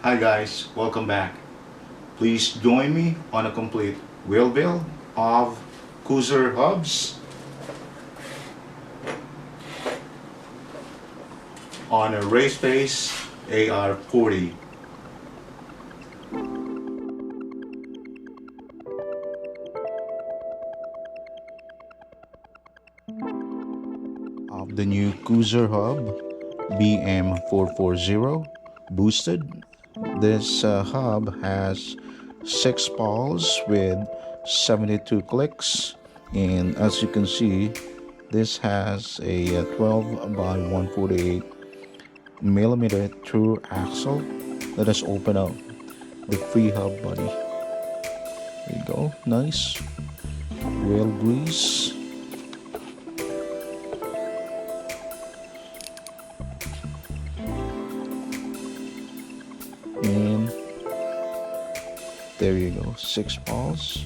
Hi guys, welcome back. Please join me on a complete wheel build of Koozer hubs on a Raceface AR40. Of the new Koozer hub BM440 boosted. This hub has 6 balls with 72 clicks, and as you can see, this has a 12 by 148 millimeter through axle. Let us open up the free hub body. There you go, nice wheel grease. And there you go, 6 balls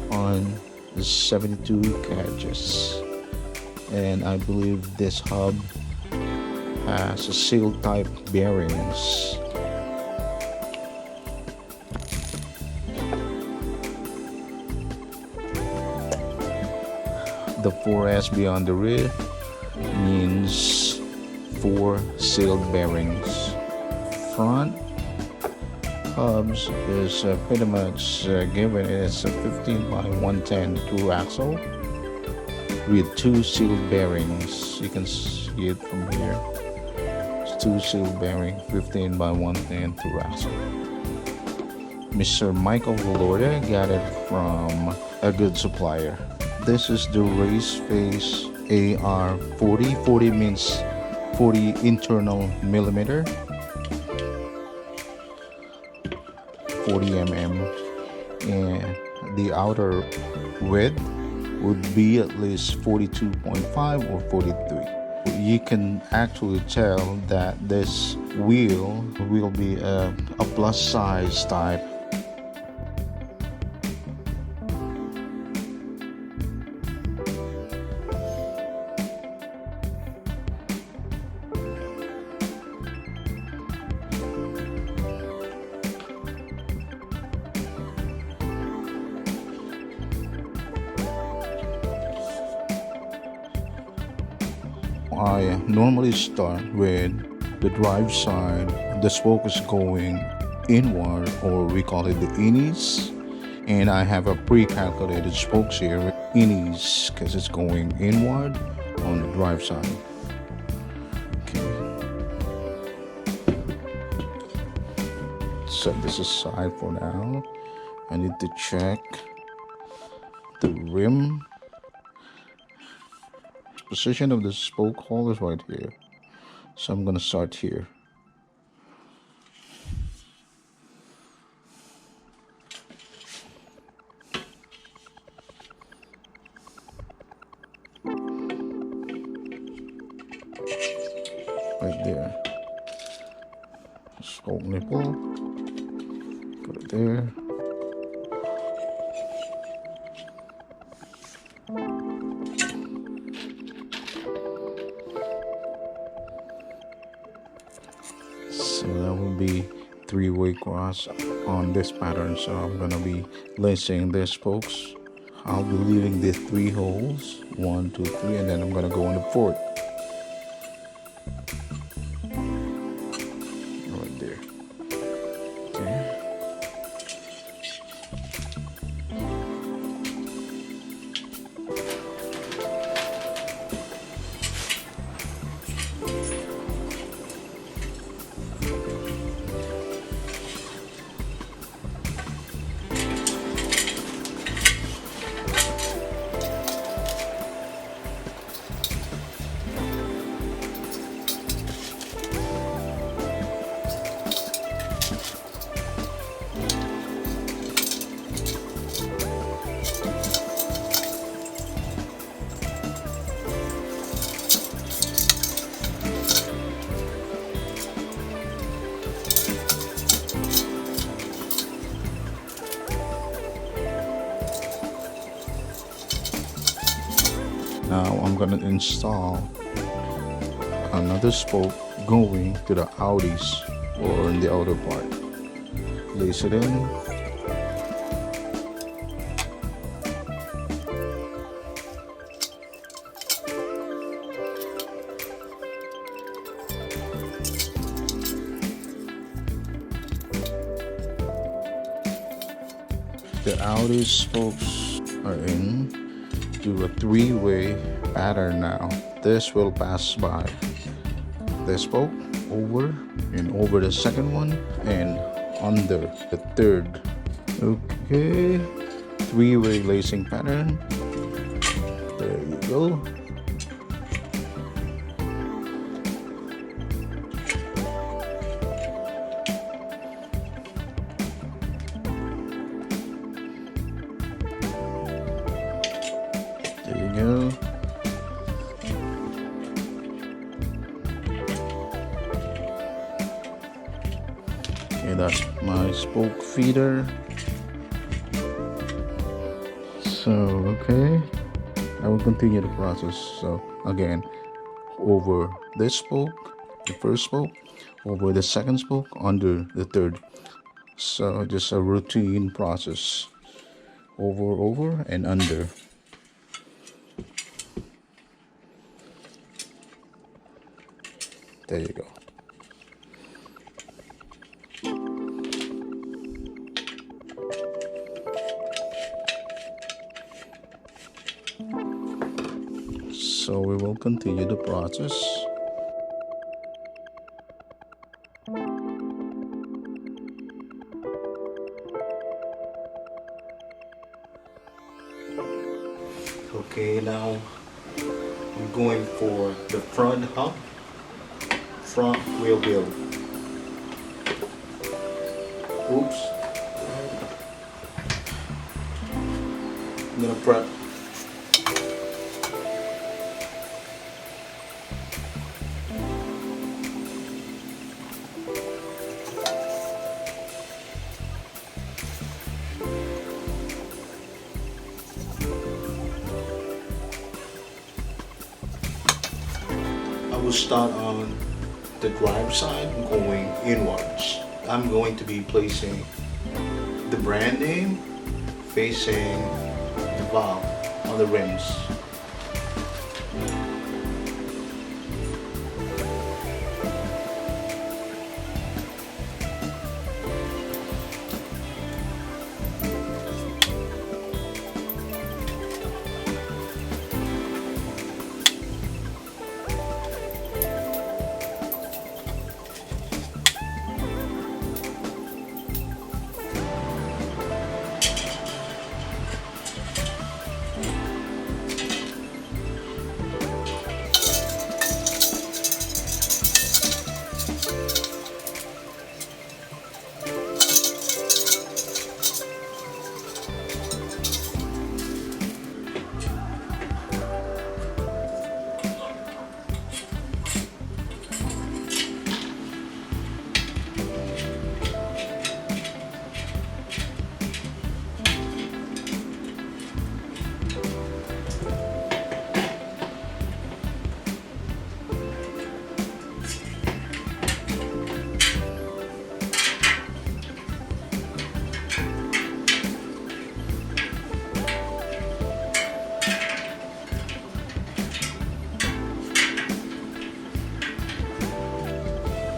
on 72 catches. And I believe this hub has a seal type bearings. The 4S beyond the rear means 4 sealed bearings. Front hubs is pretty much given. It's a 15 by 110 through axle with 2 sealed bearings. You can see it from here. It's 2 sealed bearings, 15 by 110 through axle. Mr. Michael Valorda got it from a good supplier. This is the Raceface AR40. 40 means 40 internal millimeter. 40 mm, and the outer width would be at least 42.5 or 43. You can actually tell that this wheel will be a plus size type. I normally start with the drive side. The spoke is going inward, or we call it the innies, and I have a pre-calculated spokes here, innies, because it's going inward on the drive side. Okay, set this aside for now. I need to check the rim. Position of the spoke hole is right here, so I'm gonna start here. Right there. Spoke nipple, put it there. So that will be 3-way cross on this pattern. So I'm gonna be lacing these spokes. I'll be leaving the 3 holes, 1, 2, 3, and then I'm gonna go on the 4th. Right there. Okay. Now I'm gonna install another spoke going to the Audis or in the outer part. Place it in. The outer spokes are in. Do a three-way pattern now. This will pass by the spoke, over and over the second one, and under the third. Okay, three-way lacing pattern. There you go. There you go. Okay, that's my spoke feeder. So, okay, I will continue the process. So, again, over this spoke, the first spoke, over the second spoke, under the third. So, just a routine process. Over, and under. There you go. So we will continue the process. Okay, now I'm going for the front hub, front wheel build. Oops. I'm gonna prep. I will start on the drive side going inwards. I'm going to be placing the brand name facing the valve on the rims.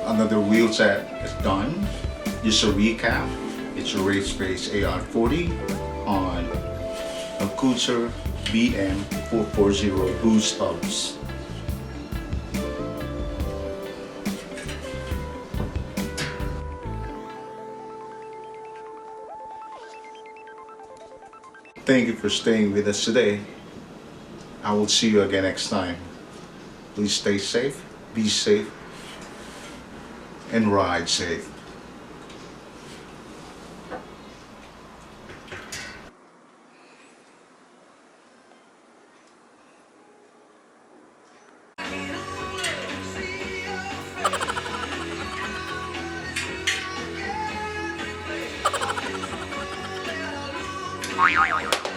Another wheel set is done. Just a recap, it's a Raceface AR40 on a Koozer BM440 boost hubs. Thank you for staying with us today. I will see you again next time. Please stay safe, be safe, and ride safe. Bye.